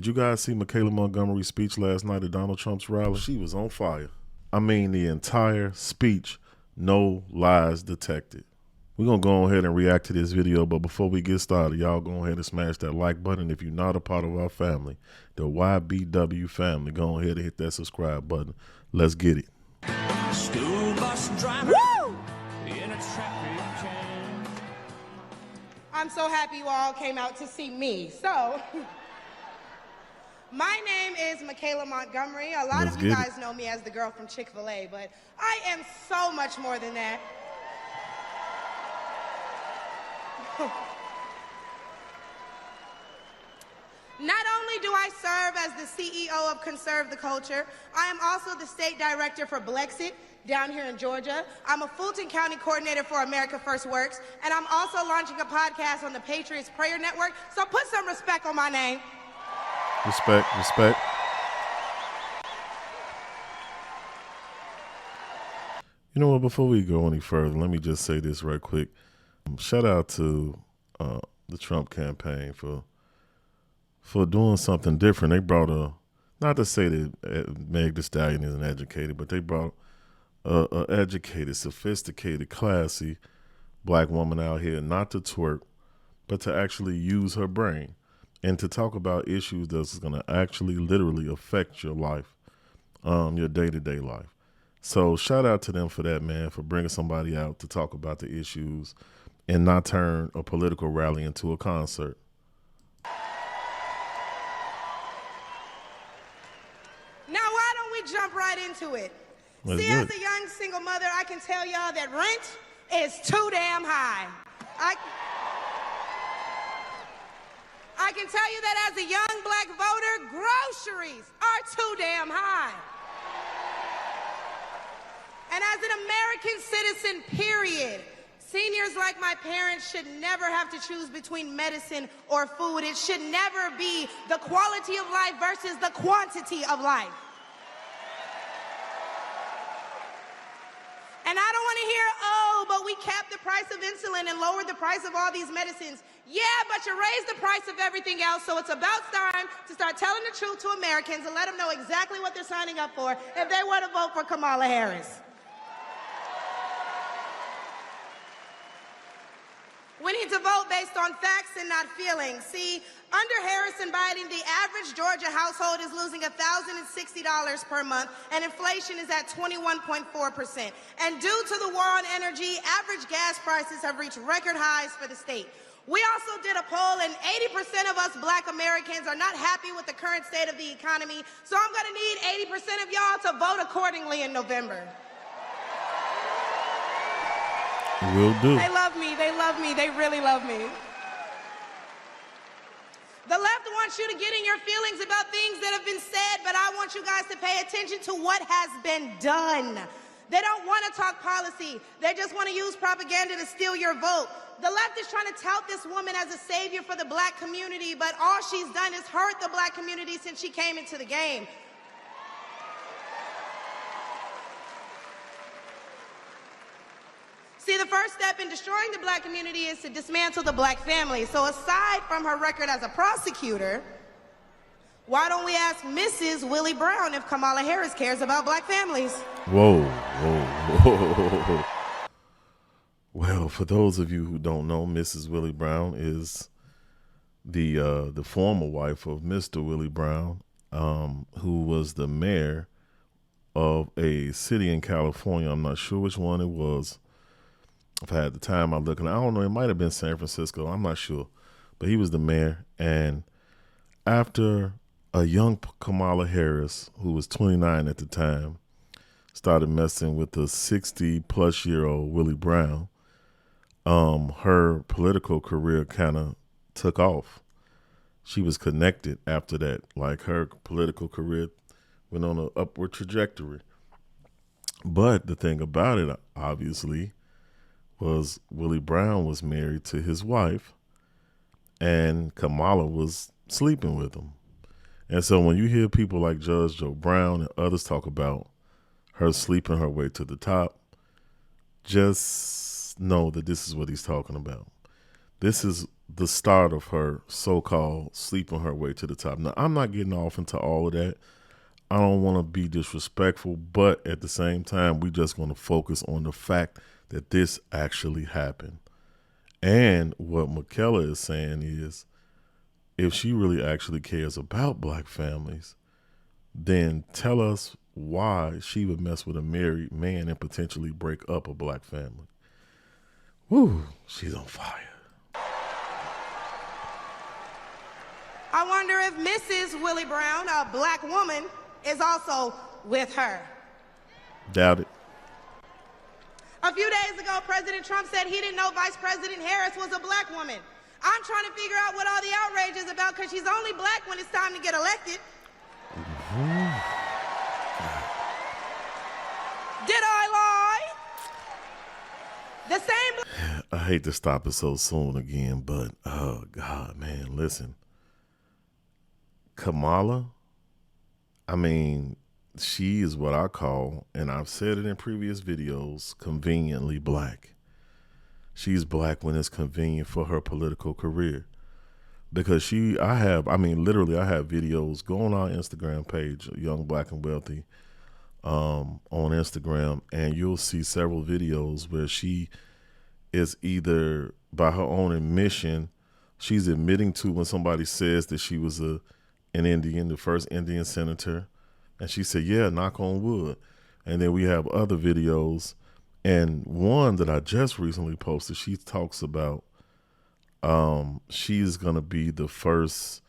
Did you guys see Michaela Montgomery's speech last night at Donald Trump's rally? She was on fire. I mean, the entire speech, no lies detected. We're going to go ahead and react to this video, but before we get started, y'all go ahead and smash that like button. If you're not a part of our family, the YBW family, go ahead and hit that subscribe button. Let's get it. School bus driver. Woo! In a traffic jam. I'm so happy you all came out to see me. So, my name is Michaela Montgomery. A lot of you guys know me as the girl from Chick-fil-A, but I am so much more than that. Not only do I serve as the CEO of Conserve the Culture, I am also the state director for Blexit down here in Georgia. I'm a Fulton County coordinator for America First Works, and I'm also launching a podcast on the Patriots Prayer Network, so put some respect on my name. Respect, respect. You know what, before we go any further, let me just say this right quick. Shout out to the Trump campaign for doing something different. They brought not to say that Meg Thee Stallion isn't educated, but they brought a educated, sophisticated, classy black woman out here, not to twerk, but to actually use her brain and to talk about issues that's going to actually literally affect your life, your day-to-day life. So shout out to them for that, man, for bringing somebody out to talk about the issues and not turn a political rally into a concert. Now, why don't we jump right into it? Let's See, do as it. a young single mother, I can tell y'all that rent is too damn high. I can tell you that as a young black voter, groceries are too damn high. And as an American citizen, period, seniors like my parents should never have to choose between medicine or food. It should never be the quality of life versus the quantity of life. And I don't want to hear, oh, but we capped the price of insulin and lowered the price of all these medicines. Yeah, but you raised the price of everything else, so it's about time to start telling the truth to Americans and let them know exactly what they're signing up for if they want to vote for Kamala Harris. We need to vote based on facts and not feelings. See, under Harris and Biden, the average Georgia household is losing $1,060 per month, and inflation is at 21.4%. And due to the war on energy, average gas prices have reached record highs for the state. We also did a poll, and 80% of us black Americans are not happy with the current state of the economy, so I'm going to need 80% of y'all to vote accordingly in November. Will do. They love me, they really love me. The left wants you to get in your feelings about things that have been said, but I want you guys to pay attention to what has been done. They don't want to talk policy. They just want to use propaganda to steal your vote. The left is trying to tout this woman as a savior for the black community, but all she's done is hurt the black community since she came into the game. See, the first step in destroying the black community is to dismantle the black family. So aside from her record as a prosecutor, why don't we ask Mrs. Willie Brown if Kamala Harris cares about black families? Whoa, whoa, whoa. Well, for those of you who don't know, Mrs. Willie Brown is the former wife of Mr. Willie Brown, who was the mayor of a city in California. I'm not sure which one it was. If I had the time, I'm looking. I don't know. It might have been San Francisco. I'm not sure. But he was the mayor. And after a young Kamala Harris, who was 29 at the time, started messing with the 60-plus-year-old Willie Brown, her political career kind of took off. She was connected after that. Like, her political career went on an upward trajectory. But the thing about it, obviously, was Willie Brown was married to his wife, and Kamala was sleeping with him. And so when you hear people like Judge Joe Brown and others talk about her sleeping her way to the top, just know that this is what he's talking about. This is the start of her so-called sleeping her way to the top. Now, I'm not getting off into all of that. I don't want to be disrespectful, but at the same time, we just want to focus on the fact that this actually happened. And what Michaela is saying is, if she really actually cares about black families, then tell us why she would mess with a married man and potentially break up a black family. Woo, she's on fire. I wonder if Mrs. Willie Brown, a black woman, is also with her. Doubt it. A few days ago, President Trump said he didn't know Vice President Harris was a black woman. I'm trying to figure out what all the outrage is about because she's only black when it's time to get elected. Did I lie? The same. I hate to stop it so soon again, but oh God, man, listen. Kamala, I mean, she is what I call, and I've said it in previous videos, conveniently black. She's black when it's convenient for her political career. Because I have videos. Go on our Instagram page, Young Black and Wealthy, on Instagram, and you'll see several videos where she is either, by her own admission, she's admitting to when somebody says that she was an Indian, the first Indian senator, and she said, yeah, knock on wood. And then we have other videos, and one that I just recently posted, she talks about she's going to be the first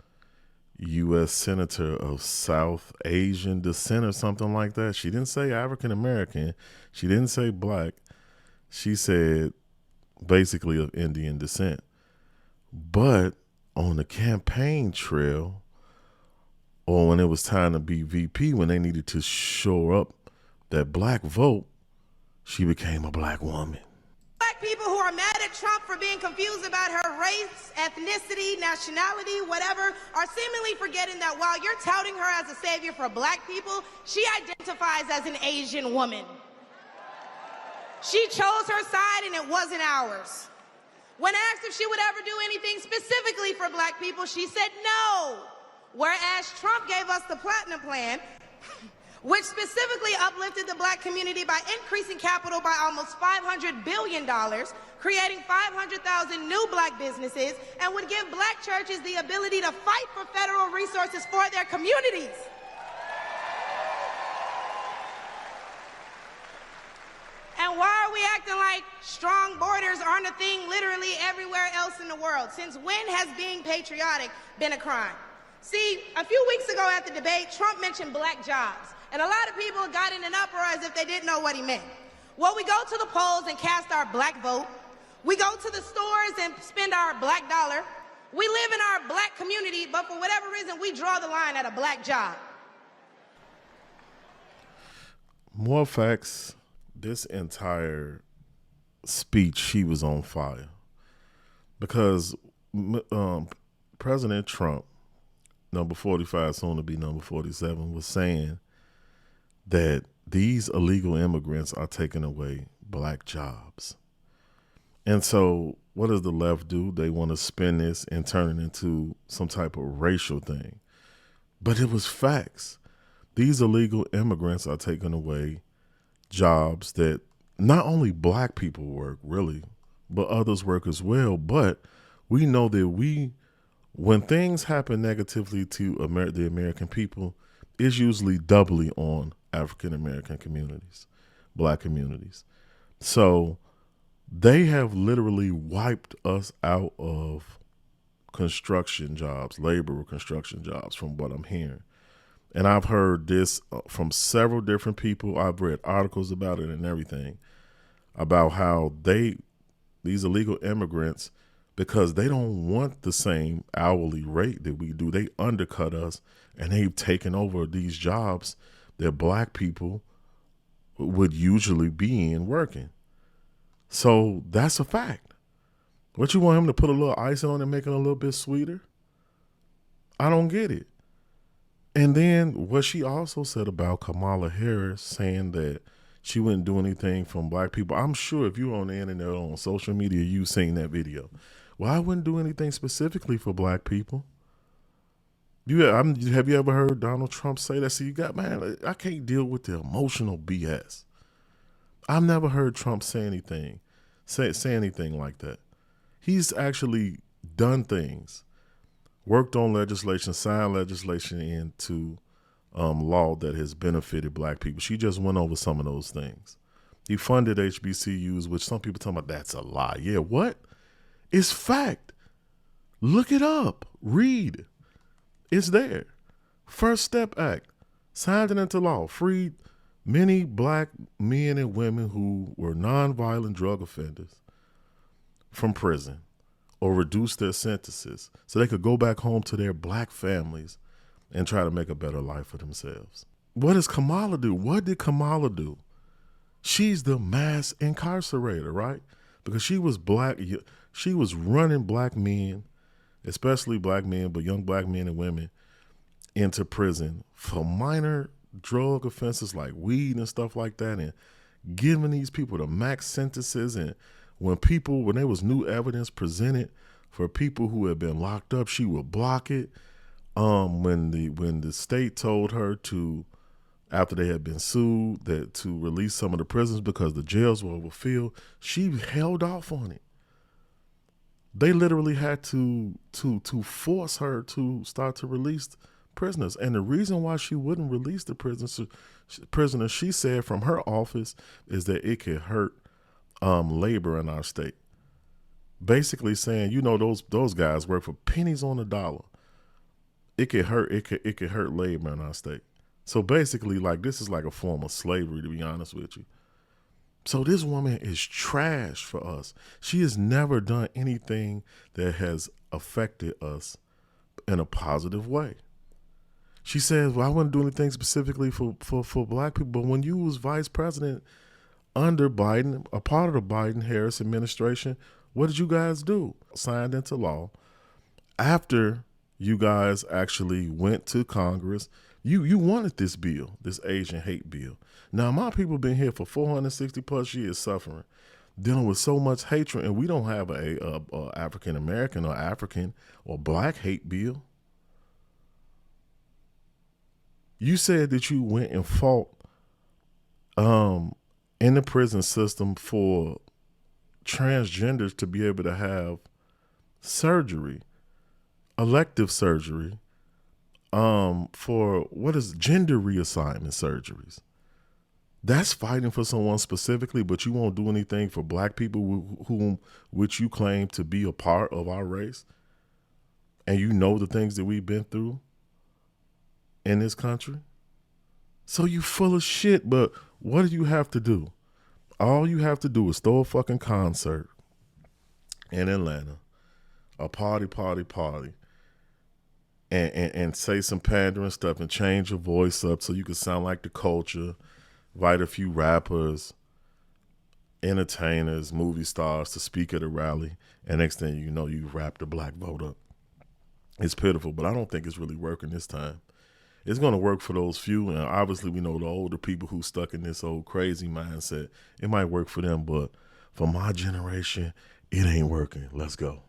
U.S. senator of South Asian descent or something like that. She didn't say African American. She didn't say black. She said basically of Indian descent. But on the campaign trail, or when it was time to be VP, when they needed to shore up that black vote, she became a black woman. Black people who are mad at Trump for being confused about her race, ethnicity, nationality, whatever, are seemingly forgetting that while you're touting her as a savior for black people, she identifies as an Asian woman. She chose her side and it wasn't ours. When asked if she would ever do anything specifically for black people, she said no. Whereas Trump gave us the Platinum Plan, which specifically uplifted the black community by increasing capital by almost $500 billion, creating 500,000 new black businesses, and would give black churches the ability to fight for federal resources for their communities. And why are we acting like strong borders aren't a thing literally everywhere else in the world? Since when has being patriotic been a crime? See, a few weeks ago at the debate, Trump mentioned black jobs. And a lot of people got in an uproar as if they didn't know what he meant. Well, we go to the polls and cast our black vote. We go to the stores and spend our black dollar. We live in our black community, but for whatever reason, we draw the line at a black job. More facts. This entire speech, she was on fire. Because President Trump, number 45, soon to be number 47, was saying that these illegal immigrants are taking away black jobs. And so what does the left do? They want to spin this and turn it into some type of racial thing. But it was facts. These illegal immigrants are taking away jobs that not only black people work, really, but others work as well. But we know that when things happen negatively to the American people, it's usually doubly on African American communities, black communities. So they have literally wiped us out of construction jobs, labor construction jobs, from what I'm hearing. And I've heard this from several different people. I've read articles about it and everything, about how these illegal immigrants, because they don't want the same hourly rate that we do, they undercut us, and they've taken over these jobs that black people would usually be in working. So that's a fact. What, you want him to put a little icing on it and make it a little bit sweeter? I don't get it. And then what she also said about Kamala Harris, saying that she wouldn't do anything from black people. I'm sure if you're on the internet or on social media, you've seen that video Well, I wouldn't do anything specifically for black people. Have you ever heard Donald Trump say that? See, man, I can't deal with the emotional BS. I've never heard Trump say anything like that. He's actually done things, worked on legislation, signed legislation into law that has benefited black people. She just went over some of those things. He funded HBCUs, which some people talking about that's a lie. Yeah, what? It's fact. Look it up. Read. It's there. First Step Act. Signed it into law. Freed many black men and women who were nonviolent drug offenders from prison, or reduced their sentences so they could go back home to their black families and try to make a better life for themselves. What does Kamala do? What did Kamala do? She's the mass incarcerator, right? Because she was black. She was running black men, especially black men, but young black men and women, into prison for minor drug offenses like weed and stuff like that, and giving these people the max sentences. And when there was new evidence presented for people who had been locked up, she would block it. When the state told her to, after they had been sued, that to release some of the prisons because the jails were overfilled, she held off on it. They literally had to force her to start to release prisoners. And the reason why she wouldn't release the prisoners, she said from her office, is that it could hurt labor in our state. Basically saying, those guys work for pennies on the dollar. It could hurt labor in our state. So basically, like, this is like a form of slavery, to be honest with you. So this woman is trash for us. She has never done anything that has affected us in a positive way. She says, well, I wouldn't do anything specifically for black people. But when you was vice president under Biden, a part of the Biden-Harris administration, what did you guys do? Signed into law. After you guys actually went to Congress, you wanted this bill, this Asian hate bill. Now, my people been here for 460 plus years suffering, dealing with so much hatred, and we don't have a African-American or African or black hate bill. You said that you went and fought in the prison system for transgenders to be able to have surgery, elective surgery, for gender reassignment surgeries. That's fighting for someone specifically, but you won't do anything for black people which you claim to be a part of our race. And you know the things that we've been through in this country. So you full of shit, but what do you have to do? All you have to do is throw a fucking concert in Atlanta, a party, and say some pandering stuff and change your voice up so you can sound like the culture, invite a few rappers, entertainers, movie stars to speak at a rally, and next thing you know, you wrap the black vote up. It's pitiful, but I don't think it's really working this time. It's going to work for those few, and obviously we know the older people who stuck in this old crazy mindset, it might work for them, but for my generation, it ain't working. Let's go.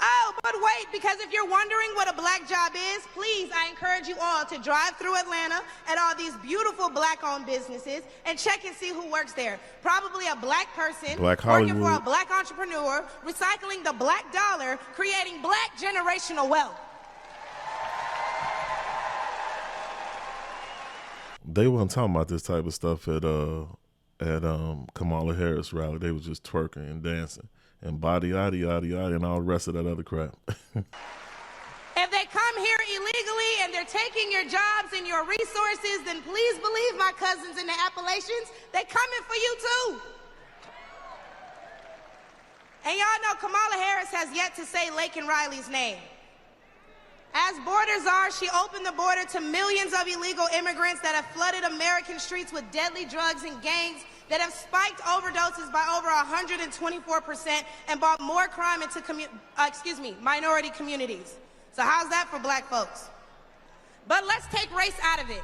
Oh, but wait, because if you're wondering what a black job is, please, I encourage you all to drive through Atlanta at all these beautiful black-owned businesses and check and see who works there. Probably a black person working for a black entrepreneur, recycling the black dollar, creating black generational wealth. They weren't talking about this type of stuff at Kamala Harris rally. They was just twerking and dancing and body, yada, yada, yada, and all the rest of that other crap. If they come here illegally and they're taking your jobs and your resources, then please believe my cousins in the Appalachians, they coming for you too. And y'all know Kamala Harris has yet to say Laken Riley's name. As border czar, she opened the border to millions of illegal immigrants that have flooded American streets with deadly drugs and gangs that have spiked overdoses by over 124% and brought more crime into minority communities. So how's that for black folks? But let's take race out of it.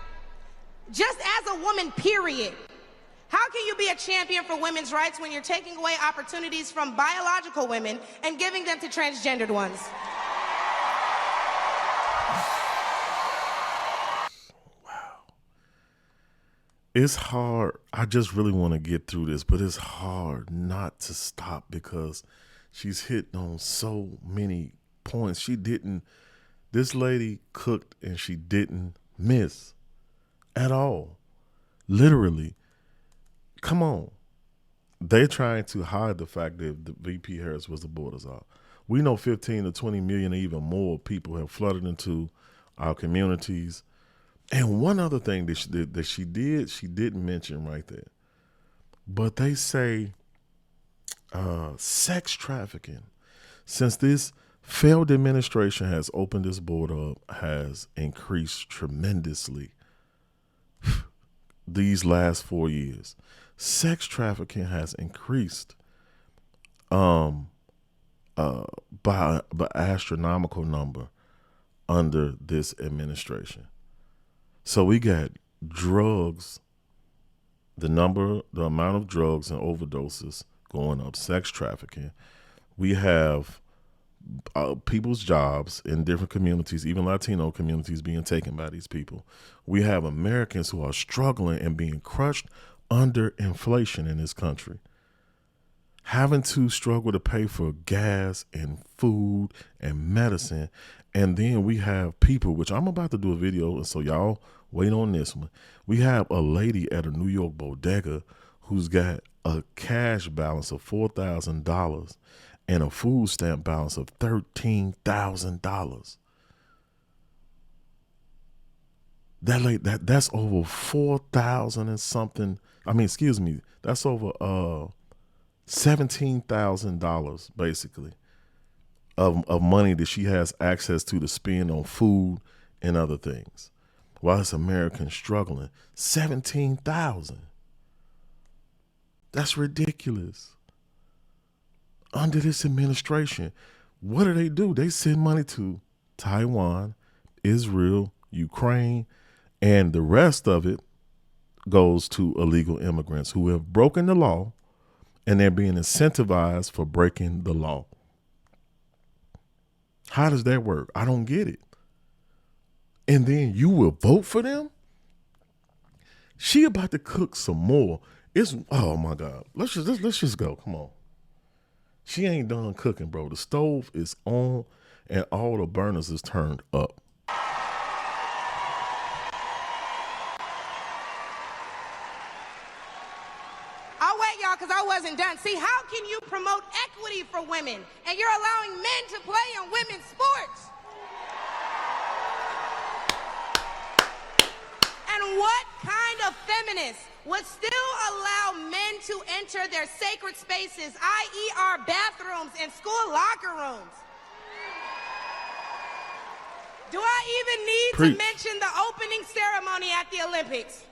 Just as a woman, period, How can you be a champion for women's rights when you're taking away opportunities from biological women and giving them to transgendered ones? It's hard. I just really want to get through this, but it's hard not to stop because she's hitting on so many points. This lady cooked and she didn't miss at all. Literally. Come on. They're trying to hide the fact that the VP Harris was the border czar. We know 15 to 20 million or even more people have flooded into our communities. And one other thing that she didn't mention right there. But they say sex trafficking, since this failed administration has opened this border up, has increased tremendously these last 4 years. Sex trafficking has increased by astronomical number under this administration. So we got drugs, the amount of drugs and overdoses going up, sex trafficking. We have people's jobs in different communities, even Latino communities, being taken by these people. We have Americans who are struggling and being crushed under inflation in this country, having to struggle to pay for gas and food and medicine. And then we have people, which I'm about to do a video, and so y'all wait on this one. We have a lady at a New York bodega who's got a cash balance of $4,000 and a food stamp balance of $13,000. That's over 4,000 and something. That's over $17,000 basically of money that she has access to spend on food and other things. While this American struggling, 17,000. That's ridiculous. Under this administration, what do? They send money to Taiwan, Israel, Ukraine, and the rest of it goes to illegal immigrants who have broken the law, and they're being incentivized for breaking the law. How does that work? I don't get it. And then you will vote for them? She about to cook some more. Oh my God. Let's just go. Come on. She ain't done cooking, bro. The stove is on and all the burners is turned up. I'll wait, y'all, because I wasn't done. See, how can you promote equity for women and you're allowing men to play in women's sports? And what kind of feminist would still allow men to enter their sacred spaces, i.e. our bathrooms and school locker rooms? Do I even need to mention the opening ceremony at the Olympics?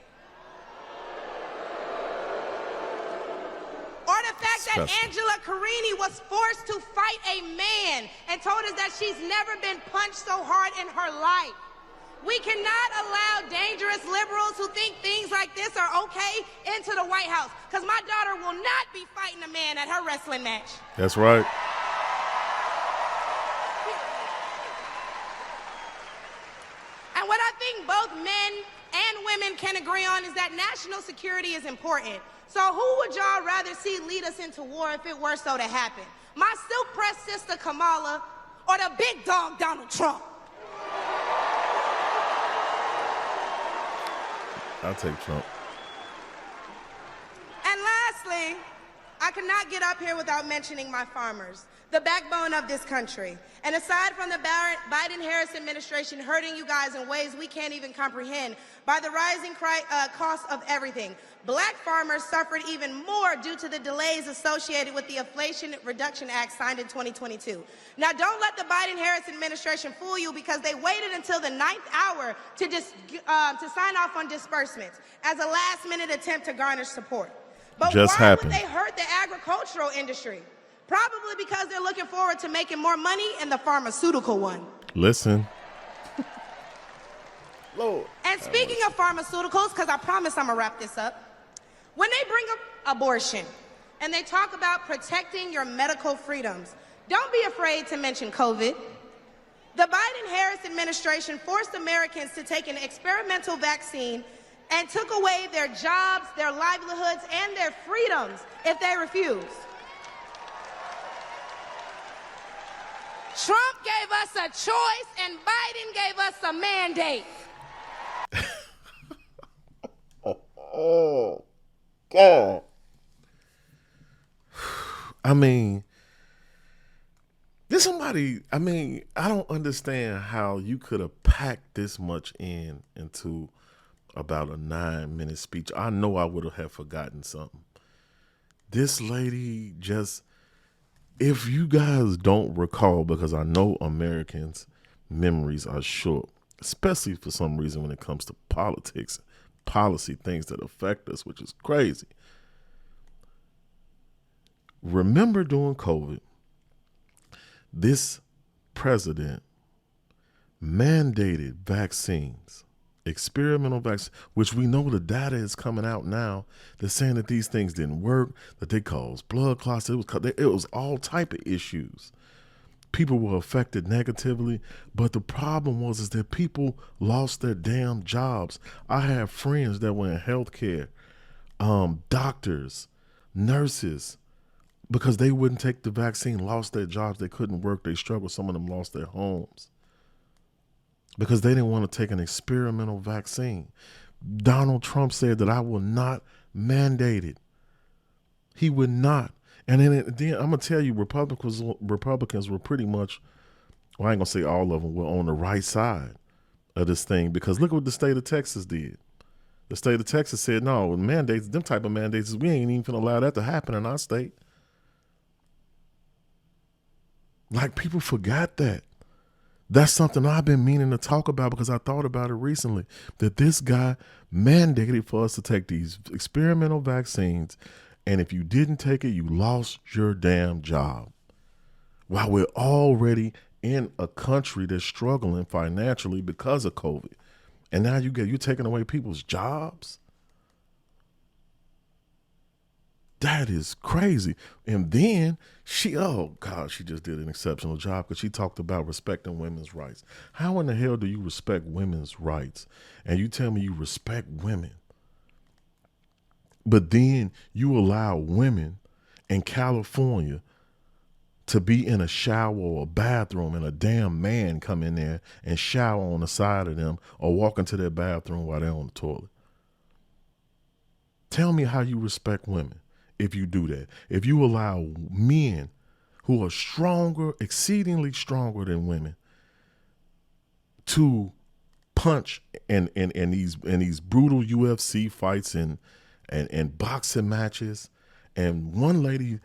Or the fact that Angela Carini was forced to fight a man and told us that she's never been punched so hard in her life. We cannot allow dangerous liberals who think things like this are okay into the White House, because my daughter will not be fighting a man at her wrestling match. That's right. And what I think both men and women can agree on is that national security is important. So who would y'all rather see lead us into war if it were so to happen? My silk-pressed sister Kamala or the big dog Donald Trump? I'll take Trump. And lastly, I cannot get up here without mentioning my farmers, the backbone of this country. And aside from the Biden-Harris administration hurting you guys in ways we can't even comprehend by the rising cost of everything, black farmers suffered even more due to the delays associated with the Inflation Reduction Act signed in 2022. Now, don't let the Biden-Harris administration fool you, because they waited until the 9th hour to sign off on disbursements as a last-minute attempt to garner support. But why would they hurt the agricultural industry? Probably because they're looking forward to making more money in the pharmaceutical one. Listen. Lord. And speaking of pharmaceuticals, because I promise I'm going to wrap this up, When they bring up abortion and they talk about protecting your medical freedoms, don't be afraid to mention COVID. The Biden-Harris administration forced Americans to take an experimental vaccine and took away their jobs, their livelihoods, and their freedoms if they refused. Trump gave us a choice and Biden gave us a mandate. Oh, God. I mean, there's somebody, I don't understand how you could have packed this much into about a 9-minute speech. I know I would have forgotten something. This lady just, if you guys don't recall, because I know Americans' memories are short, especially for some reason when it comes to politics, policy, things that affect us, which is crazy. Remember during COVID, this president mandated vaccines, experimental vaccines, which we know the data is coming out now. They're saying that these things didn't work, that they caused blood clots. It was all type of issues. People were affected negatively, but the problem is that people lost their damn jobs. I have friends that were in healthcare, doctors, nurses, because they wouldn't take the vaccine, lost their jobs. They couldn't work. They struggled. Some of them lost their homes because they didn't want to take an experimental vaccine. Donald Trump said that I will not mandate it. He would not. And then I'm going to tell you, Republicans were pretty much, well, I ain't going to say all of them, were on the right side of this thing, because look what the state of Texas did. The state of Texas said, no, mandates, them type of mandates, we ain't even going to allow that to happen in our state. Like, people forgot that. That's something I've been meaning to talk about because I thought about it recently, that this guy mandated for us to take these experimental vaccines, and if you didn't take it, you lost your damn job. While we're already in a country that's struggling financially because of COVID. And now you're taking away people's jobs. That is crazy. And then she just did an exceptional job because she talked about respecting women's rights. How in the hell do you respect women's rights? And you tell me you respect women, but then you allow women in California to be in a shower or a bathroom and a damn man come in there and shower on the side of them or walk into their bathroom while they're on the toilet. Tell me how you respect women if you do that. If you allow men who are stronger, exceedingly stronger than women, to punch in these brutal UFC fights and boxing matches. And one lady,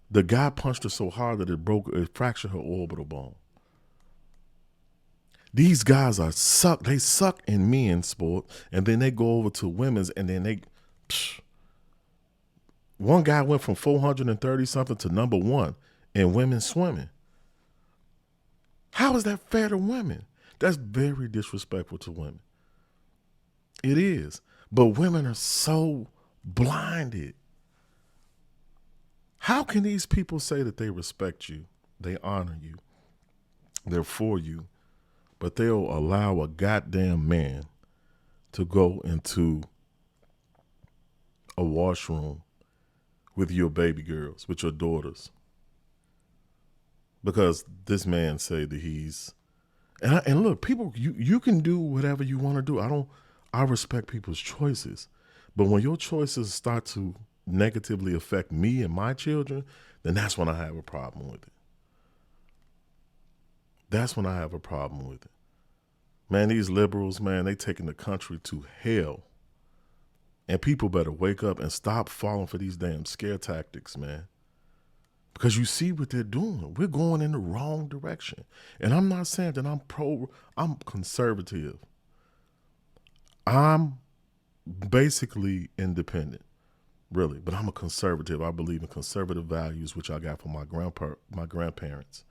the guy punched her so hard that it fractured her orbital bone. These guys they suck in men's sport, and then they go over to women's, and then one guy went from 430 something to number 1 in women's swimming. How is that fair to women? That's very disrespectful to women. It is. But women are so blinded. How can these people say that they respect you, they honor you, they're for you, but they'll allow a goddamn man to go into a washroom with your baby girls, with your daughters, because this man say that he's, and look, people, you can do whatever you want to do. I respect people's choices, but when your choices start to negatively affect me and my children, then that's when I have a problem with it. That's when I have a problem with it. Man, these liberals, man, they taking the country to hell. And people better wake up and stop falling for these damn scare tactics, man. Because you see what they're doing. We're going in the wrong direction. And I'm not saying that I'm conservative. I'm basically independent, really. But I'm a conservative. I believe in conservative values, which I got from my grandparents,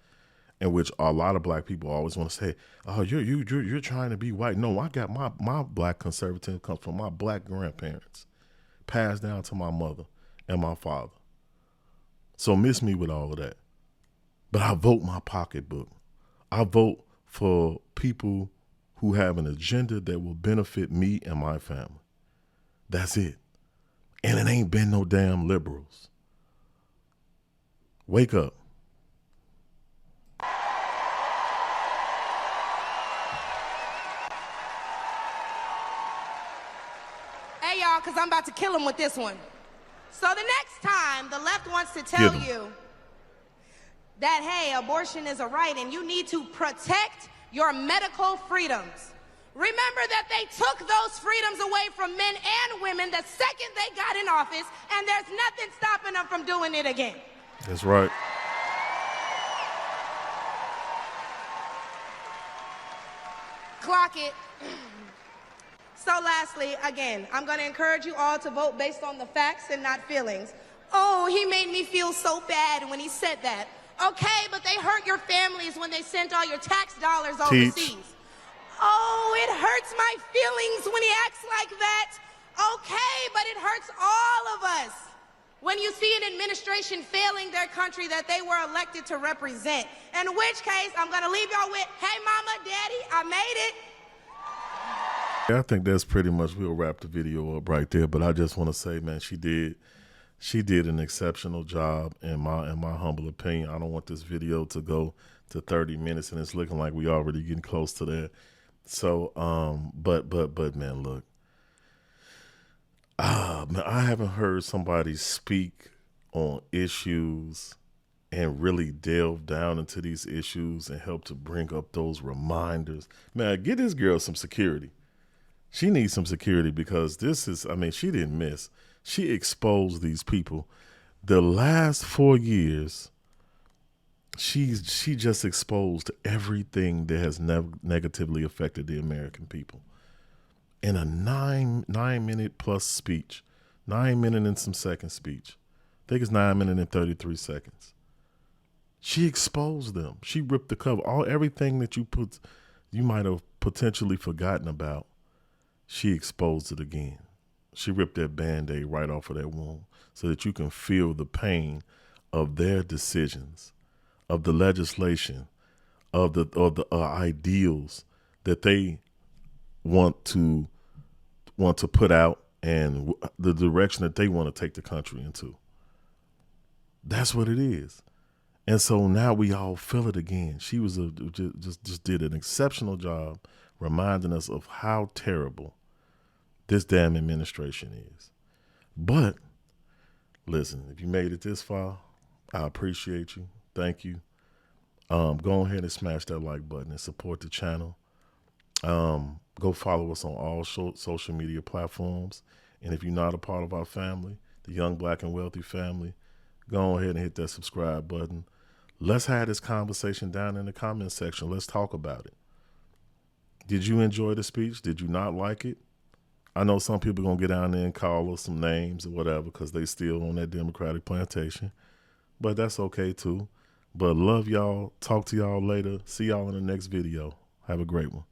and which a lot of black people always want to say, oh, you're trying to be white. No, I got my black conservative comes from my black grandparents. passed down to my mother and my father. So miss me with all of that. But I vote my pocketbook. I vote for people who have an agenda that will benefit me and my family. That's it. And it ain't been no damn liberals. Wake up. Hey, y'all, because I'm about to kill him with this one. So the next time the left wants to tell you that, hey, abortion is a right and you need to protect your medical freedoms, remember that they took those freedoms away from men and women the second they got in office, and there's nothing stopping them from doing it again. That's right. Clock it. So lastly, again, I'm going to encourage you all to vote based on the facts and not feelings. Oh, he made me feel so bad when he said that. Okay, but they hurt your families when they sent all your tax dollars overseas. Oh, it hurts my feelings when he acts like that. Okay, but it hurts all of us when you see an administration failing their country that they were elected to represent. In which case, I'm going to leave y'all with, hey, mama, daddy, I made it. I think that's pretty much, we'll wrap the video up right there. But I just want to say, man, she did an exceptional job in my humble opinion. I don't want this video to go to 30 minutes, and it's looking like we already getting close to that. So, but man, look, man, I haven't heard somebody speak on issues and really delve down into these issues and help to bring up those reminders. Man, get this girl some security. She needs some security, because this is, I mean, she didn't miss. She exposed these people. The last 4 years, she just exposed everything that has negatively affected the American people. In a nine minute plus speech, 9 minute and some second speech. I think it's 9 minutes and 33 seconds. She exposed them. She ripped the cover. Everything that you might have potentially forgotten about, she exposed it again. She ripped that Band-Aid right off of that wound so that you can feel the pain of their decisions, of the legislation, of the ideals that they want to put out, and the direction that they want to take the country into. That's what it is. And so now we all feel it again. She was just did an exceptional job reminding us of how terrible this damn administration is. But listen, if you made it this far, I appreciate you. Thank you. Go ahead and smash that like button and support the channel. Go follow us on all social media platforms. And if you're not a part of our family, the Young Black and Wealthy family, go ahead and hit that subscribe button. Let's have this conversation down in the comment section. Let's talk about it. Did you enjoy the speech? Did you not like it? I know some people are going to get down there and call us some names or whatever because they still on that Democratic plantation. But that's okay too. But love y'all. Talk to y'all later. See y'all in the next video. Have a great one.